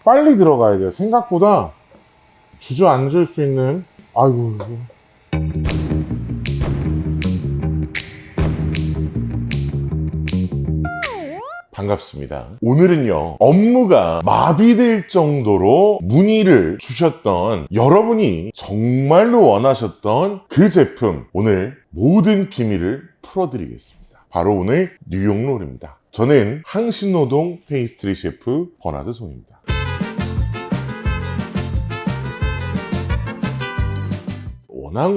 빨리 들어가야 돼요. 생각보다 주저앉을 수 있는, 아이고. 반갑습니다. 오늘은요, 업무가 마비될 정도로 문의를 주셨던, 여러분이 정말로 원하셨던 그 제품, 오늘 모든 비밀을 풀어드리겠습니다. 바로 오늘 뉴욕롤입니다. 저는 항신노동 페이스트리 셰프 버나드 송입니다. 워낙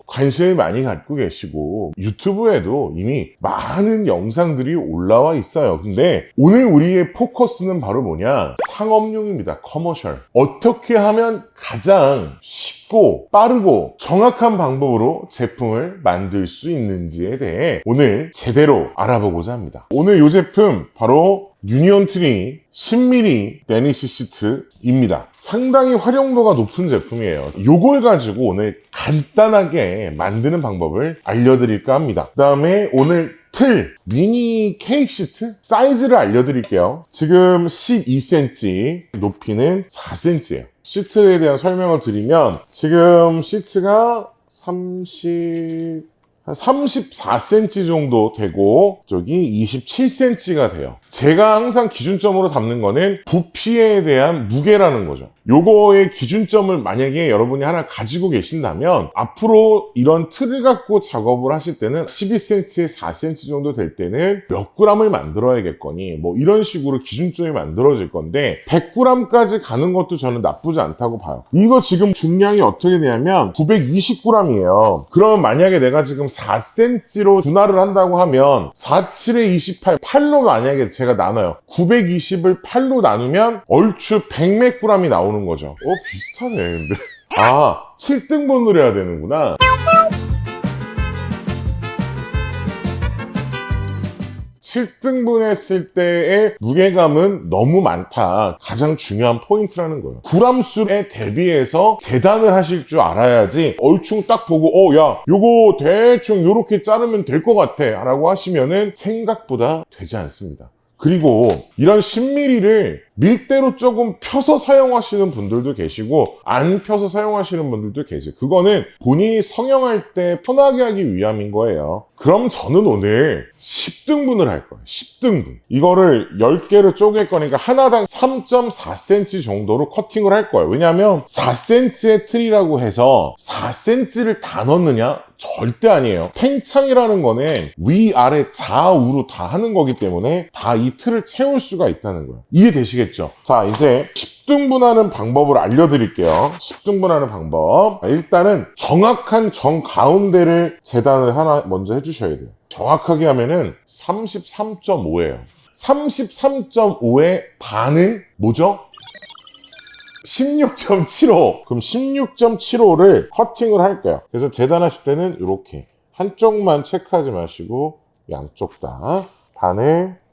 관심을 많이 갖고 계시고 유튜브에도 이미 많은 영상들이 올라와 있어요. 근데 오늘 우리의 포커스는 바로 뭐냐? 상업용입니다. 커머셜. 어떻게 하면 가장 쉽고 빠르고 정확한 방법으로 제품을 만들 수 있는지에 대해 오늘 제대로 알아보고자 합니다. 오늘 이 제품 바로 유니온트리 10mm 데니시 시트입니다. 상당히 활용도가 높은 제품이에요. 요걸 가지고 오늘 간단하게 만드는 방법을 알려드릴까 합니다. 그 다음에 오늘 미니 케이크 시트 사이즈를 알려드릴게요. 지금 12cm, 높이는 4cm예요. 시트에 대한 설명을 드리면 지금 시트가 34cm 정도 되고 저기 27cm가 돼요. 제가 항상 기준점으로 담는 거는 부피에 대한 무게라는 거죠. 요거의 기준점을 만약에 여러분이 하나 가지고 계신다면 앞으로 이런 틀을 갖고 작업을 하실 때는 12cm에 4cm 정도 될 때는 몇 g을 만들어야겠거니 이런 식으로 기준점이 만들어질 건데 100g까지 가는 것도 저는 나쁘지 않다고 봐요. 이거 지금 중량이 어떻게 되냐면 920g이에요. 그러면 만약에 내가 지금 4cm로 분할을 한다고 하면 47에 28, 8로 만약에 제가 나눠요. 920을 8로 나누면 얼추 100몇 g이 나오는 거죠. 비슷하네, 근데. 7등분을 해야 되는구나. 7등분 했을 때의 무게감은 너무 많다. 가장 중요한 포인트라는 거예요. g수에 대비해서 재단을 하실 줄 알아야지 얼충 딱 보고 야 요거 대충 요렇게 자르면 될 것 같아 라고 하시면은 생각보다 되지 않습니다. 그리고 이런 10mm를 밀대로 조금 펴서 사용하시는 분들도 계시고 안 펴서 사용하시는 분들도 계세요. 그거는 본인이 성형할 때 편하게 하기 위함인 거예요. 그럼 저는 오늘 10등분을 할 거예요. 10등분. 이거를 10개를 쪼갤 거니까 하나당 3.4cm 정도로 커팅을 할 거예요. 왜냐하면 4cm의 틀이라고 해서 4cm를 다 넣느냐? 절대 아니에요. 팽창이라는 거는 위아래 좌우로 다 하는 거기 때문에 다 이 틀을 채울 수가 있다는 거예요. 이해되시겠죠? 자, 이제 10등분하는 방법을 알려드릴게요. 10등분하는 방법. 일단은 정확한 정 가운데를 재단을 하나 먼저 해주셔야 돼요. 정확하게 하면은 33.5예요. 33.5의 반은 뭐죠? 16.75. 그럼 16.75를 커팅을 할게요. 그래서 재단하실 때는 이렇게 한쪽만 체크하지 마시고 양쪽 다 반을.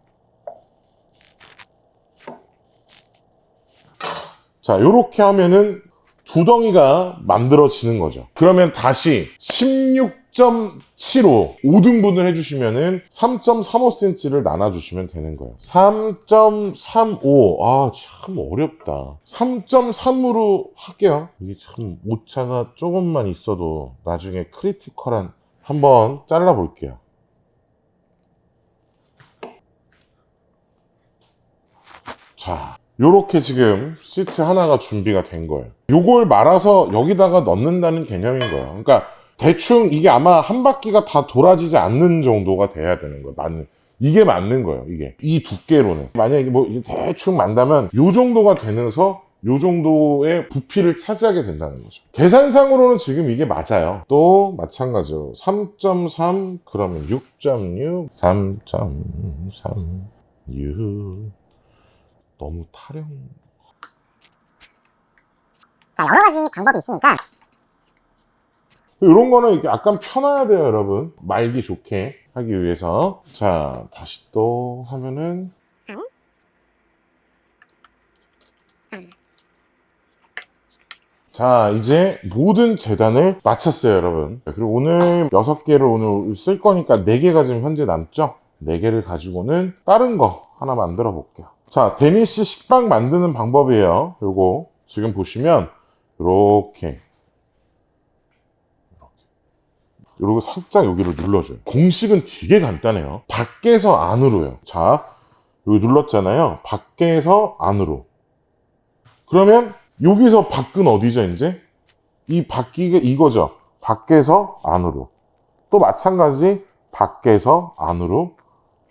자, 요렇게 하면은 두 덩이가 만들어지는 거죠. 그러면 다시 16.75 5등분을 해주시면은 3.35cm를 나눠주시면 되는 거예요. 3.35 참 어렵다. 3.3으로 할게요. 이게 참 오차가 조금만 있어도 나중에 크리티컬한. 한번 잘라볼게요. 자, 요렇게 지금 시트 하나가 준비가 된 거예요. 요걸 말아서 여기다가 넣는다는 개념인 거예요. 그러니까 대충 이게 아마 한 바퀴가 다 돌아지지 않는 정도가 돼야 되는 거예요. 이게 맞는 거예요. 이 두께로는. 만약에 대충 만다면 요 정도가 되면서 요 정도의 부피를 차지하게 된다는 거죠. 계산상으로는 지금 이게 맞아요. 또 마찬가지로 3.3 그러면 6.6 3.3 6 너무 타령. 자, 여러 가지 방법이 있으니까 이런 거는 이렇게 약간 펴놔야 돼요, 여러분. 말기 좋게 하기 위해서. 자, 다시 또 하면은 3 자, 이제 모든 재단을 마쳤어요, 여러분. 그리고 오늘 6개를 오늘 쓸 거니까 4개가 지금 현재 남죠? 4개를 가지고는 다른 거 하나 만들어 볼게요. 자, 데니시 식빵 만드는 방법이에요. 요거 지금 보시면 이렇게 요렇게 살짝 여기를 눌러줘요. 공식은 되게 간단해요. 밖에서 안으로요. 자, 여기 눌렀잖아요. 밖에서 안으로. 그러면 여기서 밖은 어디죠, 이제? 이 밖이 이거죠. 밖에서 안으로. 또 마찬가지 밖에서 안으로,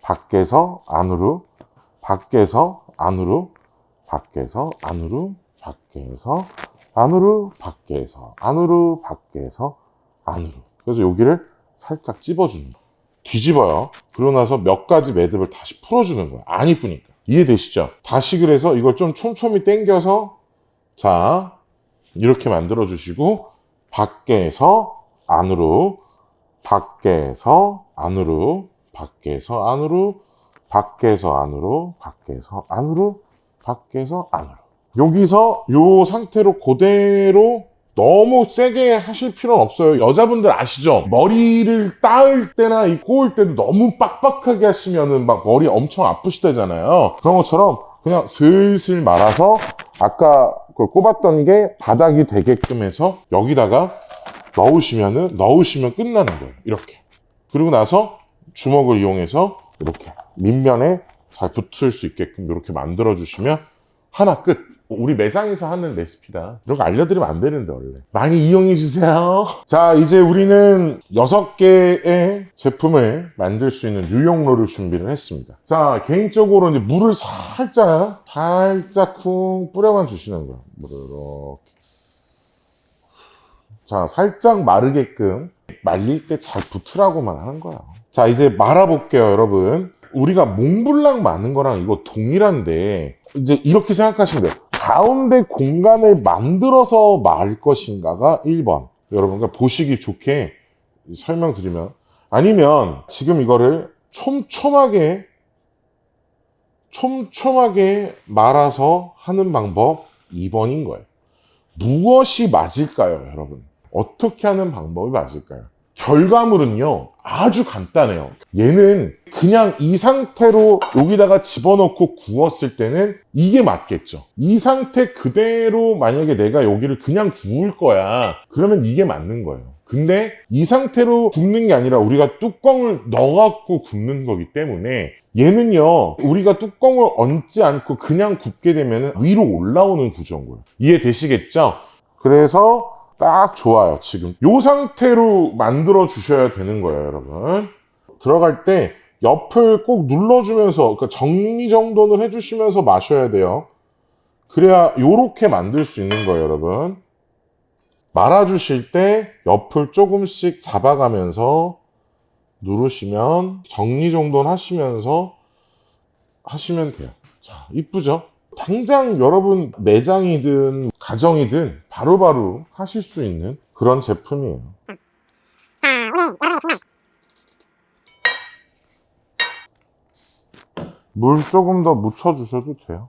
밖에서 안으로, 밖에서 안으로, 밖에서 안으로, 밖에서 안으로, 밖에서 안으로, 밖에서 안으로. 그래서 여기를 살짝 찝어주는 거예요. 뒤집어요. 그러고 나서 몇 가지 매듭을 다시 풀어주는 거예요. 안 이쁘니까. 이해되시죠? 다시 그래서 이걸 좀 촘촘히 당겨서 자, 이렇게 만들어 주시고 밖에서 안으로, 밖에서 안으로, 밖에서 안으로, 밖에서 안으로, 밖에서 안으로, 밖에서 안으로. 여기서 이 상태로 그대로 너무 세게 하실 필요는 없어요. 여자분들 아시죠? 머리를 따을 때나 이 꼬을 때도 너무 빡빡하게 하시면은 막 머리 엄청 아프시다잖아요. 그런 것처럼 그냥 슬슬 말아서 아까 그 꼽았던 게 바닥이 되게끔 해서 여기다가 넣으시면 끝나는 거예요. 이렇게. 그리고 나서 주먹을 이용해서 이렇게 밑면에 잘 붙을 수 있게끔 이렇게 만들어 주시면 하나 끝. 우리 매장에서 하는 레시피다. 이런 거 알려드리면 안 되는데 원래. 많이 이용해 주세요. 자, 이제 우리는 6개의 제품을 만들 수 있는 유용로를 준비를 했습니다. 자, 개인적으로 이제 물을 살짝 쿵 뿌려만 주시는 거예요. 물을 이렇게. 자, 살짝 마르게끔 말릴 때 잘 붙으라고만 하는 거야. 자, 이제 말아볼게요, 여러분. 우리가 몽블랑 마는 거랑 이거 동일한데 이제 이렇게 생각하시면 돼요. 가운데 공간을 만들어서 말 것인가가 1번. 여러분과 보시기 좋게 설명드리면, 아니면 지금 이거를 촘촘하게 말아서 하는 방법 2번인 거예요. 무엇이 맞을까요, 여러분? 어떻게 하는 방법이 맞을까요? 결과물은요, 아주 간단해요. 얘는 그냥 이 상태로 여기다가 집어넣고 구웠을 때는 이게 맞겠죠. 이 상태 그대로 만약에 내가 여기를 그냥 구울 거야. 그러면 이게 맞는 거예요. 근데 이 상태로 굽는 게 아니라 우리가 뚜껑을 넣어갖고 굽는 거기 때문에 얘는요, 우리가 뚜껑을 얹지 않고 그냥 굽게 되면 위로 올라오는 구조인 거예요. 이해되시겠죠? 그래서 딱 좋아요. 지금 이 상태로 만들어 주셔야 되는 거예요, 여러분. 들어갈 때 옆을 꼭 눌러주면서, 그러니까 정리정돈을 해주시면서 마셔야 돼요. 그래야 이렇게 만들 수 있는 거예요, 여러분. 말아주실 때 옆을 조금씩 잡아가면서 누르시면 정리정돈 하시면서 하시면 돼요. 자, 이쁘죠? 당장 여러분 매장이든 가정이든 바로바로 하실 수 있는 그런 제품이에요. 자, 오늘 여러분의 정말 물 조금 더 묻혀 주셔도 돼요.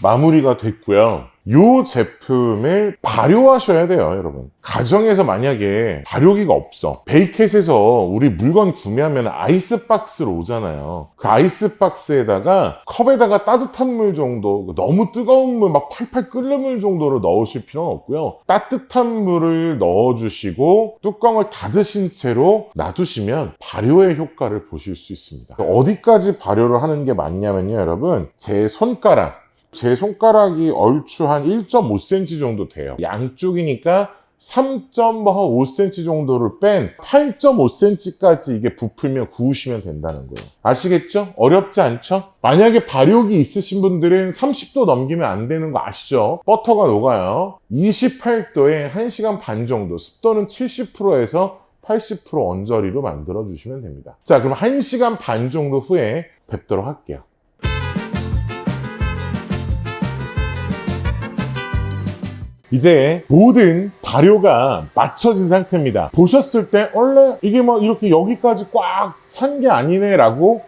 마무리가 됐고요. 이 제품을 발효하셔야 돼요, 여러분. 가정에서 만약에 발효기가 없어. 베이켓에서 우리 물건 구매하면 아이스박스로 오잖아요. 그 아이스박스에다가 컵에다가 따뜻한 물 정도, 너무 뜨거운 물 막 팔팔 끓는 물 정도로 넣으실 필요는 없고요. 따뜻한 물을 넣어주시고 뚜껑을 닫으신 채로 놔두시면 발효의 효과를 보실 수 있습니다. 어디까지 발효를 하는 게 맞냐면요, 여러분. 제 손가락이 얼추 한 1.5cm 정도 돼요. 양쪽이니까 3.5cm 정도를 뺀 8.5cm까지 이게 부풀면 구우시면 된다는 거예요. 아시겠죠? 어렵지 않죠? 만약에 발효기 있으신 분들은 30도 넘기면 안 되는 거 아시죠? 버터가 녹아요. 28도에 1시간 반 정도, 습도는 70%에서 80% 언저리로 만들어 주시면 됩니다. 자, 그럼 1시간 반 정도 후에 뵙도록 할게요. 이제 모든 발효가 맞춰진 상태입니다. 보셨을 때 원래 이게 막 이렇게 여기까지 꽉 찬 게 아니네 라고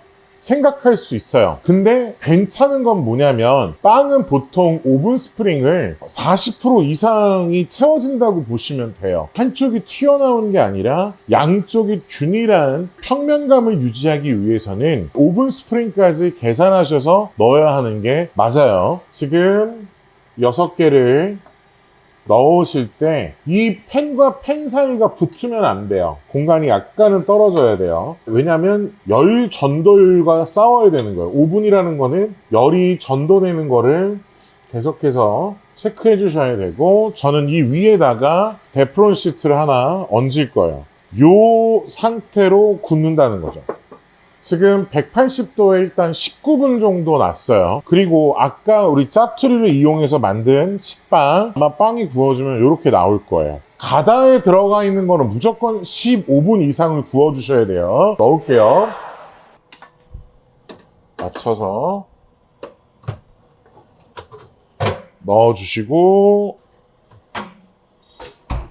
생각할 수 있어요. 근데 괜찮은 건 뭐냐면 빵은 보통 오븐 스프링을 40% 이상이 채워진다고 보시면 돼요. 한쪽이 튀어나오는 게 아니라 양쪽이 균일한 평면감을 유지하기 위해서는 오븐 스프링까지 계산하셔서 넣어야 하는 게 맞아요. 지금 6개를 넣으실 때 이 펜과 펜 사이가 붙으면 안 돼요. 공간이 약간은 떨어져야 돼요. 왜냐하면 열 전도율과 싸워야 되는 거예요. 오븐이라는 거는 열이 전도되는 거를 계속해서 체크해 주셔야 되고, 저는 이 위에다가 데프론 시트를 하나 얹을 거예요. 이 상태로 굽는다는 거죠. 지금 180도에 일단 19분 정도 놨어요. 그리고 아까 우리 짜투리를 이용해서 만든 식빵, 아마 빵이 구워지면 이렇게 나올 거예요. 가다에 들어가 있는 거는 무조건 15분 이상을 구워주셔야 돼요. 넣을게요. 맞춰서 넣어주시고,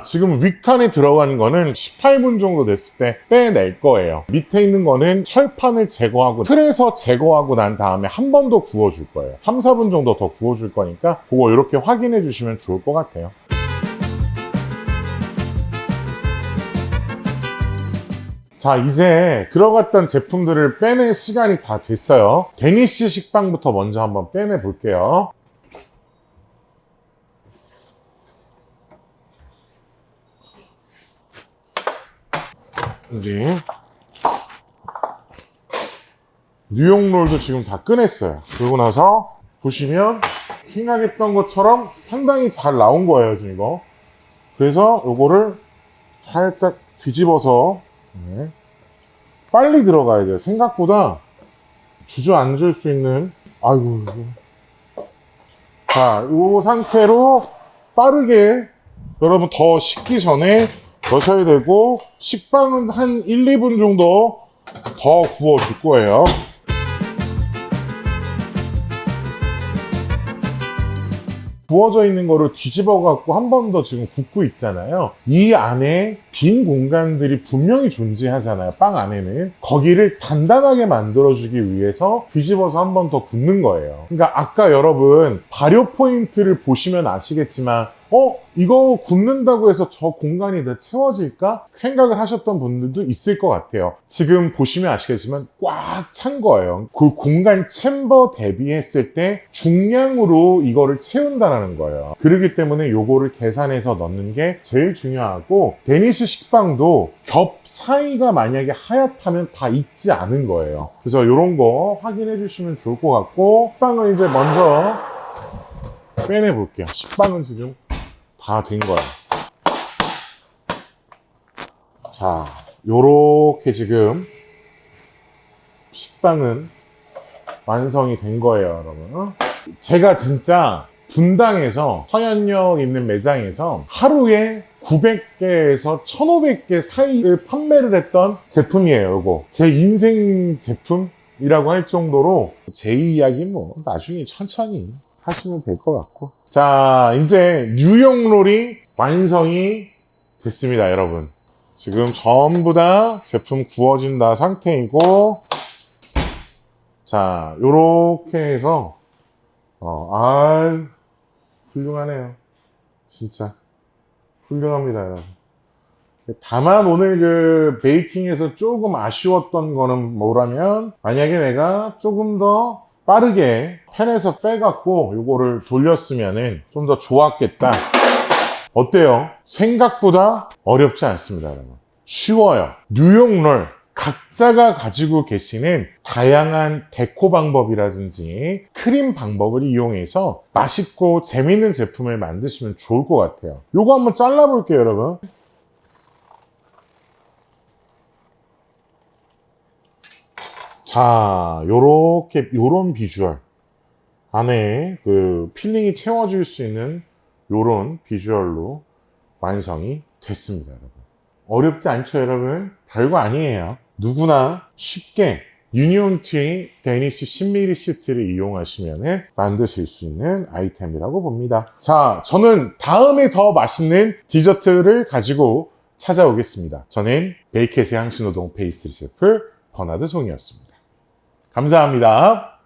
지금 윗칸에 들어간 거는 18분 정도 됐을 때 빼낼 거예요. 밑에 있는 거는 철판을 제거하고 틀에서 제거하고 난 다음에 한 번 더 구워줄 거예요. 3, 4분 정도 더 구워줄 거니까 그거 이렇게 확인해 주시면 좋을 것 같아요. 자, 이제 들어갔던 제품들을 빼낼 시간이 다 됐어요. 데니시 식빵부터 먼저 한번 빼내 볼게요. 이제 뉴욕롤도 지금 다 꺼냈어요. 그러고 나서 보시면 생각했던 것처럼 상당히 잘 나온 거예요, 지금 이거. 그래서 요거를 살짝 뒤집어서 빨리 들어가야 돼요. 생각보다 주저앉을 수 있는, 아이고. 자, 이 상태로 빠르게 여러분 더 식기 전에 넣으셔야 되고, 식빵은 한 1, 2분 정도 더 구워줄 거예요. 구워져 있는 거를 뒤집어 갖고 한 번 더 지금 굽고 있잖아요. 이 안에 빈 공간들이 분명히 존재하잖아요. 빵 안에는. 거기를 단단하게 만들어주기 위해서 뒤집어서 한 번 더 굽는 거예요. 그러니까 아까 여러분 발효 포인트를 보시면 아시겠지만, 이거 굽는다고 해서 저 공간이 다 채워질까? 생각을 하셨던 분들도 있을 것 같아요. 지금 보시면 아시겠지만 꽉 찬 거예요. 그 공간 챔버 대비했을 때 중량으로 이거를 채운다는 거예요. 그렇기 때문에 요거를 계산해서 넣는 게 제일 중요하고, 데니시 식빵도 겹 사이가 만약에 하얗다면 다 익지 않은 거예요. 그래서 이런 거 확인해 주시면 좋을 것 같고, 식빵을 이제 먼저 빼내 볼게요. 식빵은 지금 다 된 거야. 자, 요렇게 지금 식빵은 완성이 된 거예요, 여러분. 제가 진짜 분당에서 서현역 있는 매장에서 하루에 900개에서 1500개 사이를 판매를 했던 제품이에요, 이거. 제 인생 제품이라고 할 정도로, 제 이야기 뭐 나중에 천천히 하시면 될 것 같고. 자, 이제 뉴욕롤이 완성이 됐습니다, 여러분. 지금 전부 다 제품 구워진 다 상태이고, 자, 요렇게 해서 훌륭하네요. 진짜 훌륭합니다, 여러분. 다만 오늘 그 베이킹에서 조금 아쉬웠던 거는 뭐라면, 만약에 내가 조금 더 빠르게 팬에서 빼갖고 요거를 돌렸으면은 좀 더 좋았겠다. 어때요? 생각보다 어렵지 않습니다, 여러분. 쉬워요. 뉴욕롤 각자가 가지고 계시는 다양한 데코 방법이라든지 크림 방법을 이용해서 맛있고 재밌는 제품을 만드시면 좋을 것 같아요. 요거 한번 잘라볼게요, 여러분. 자, 요런 비주얼. 안에 그 필링이 채워질 수 있는 요런 비주얼로 완성이 됐습니다, 여러분. 어렵지 않죠, 여러분? 별거 아니에요. 누구나 쉽게 유니온티 데니시 10mm 시트를 이용하시면 만드실 수 있는 아이템이라고 봅니다. 자, 저는 다음에 더 맛있는 디저트를 가지고 찾아오겠습니다. 저는 베이켓의 향신우동 페이스트리 셰프 버나드 송이었습니다. 감사합니다.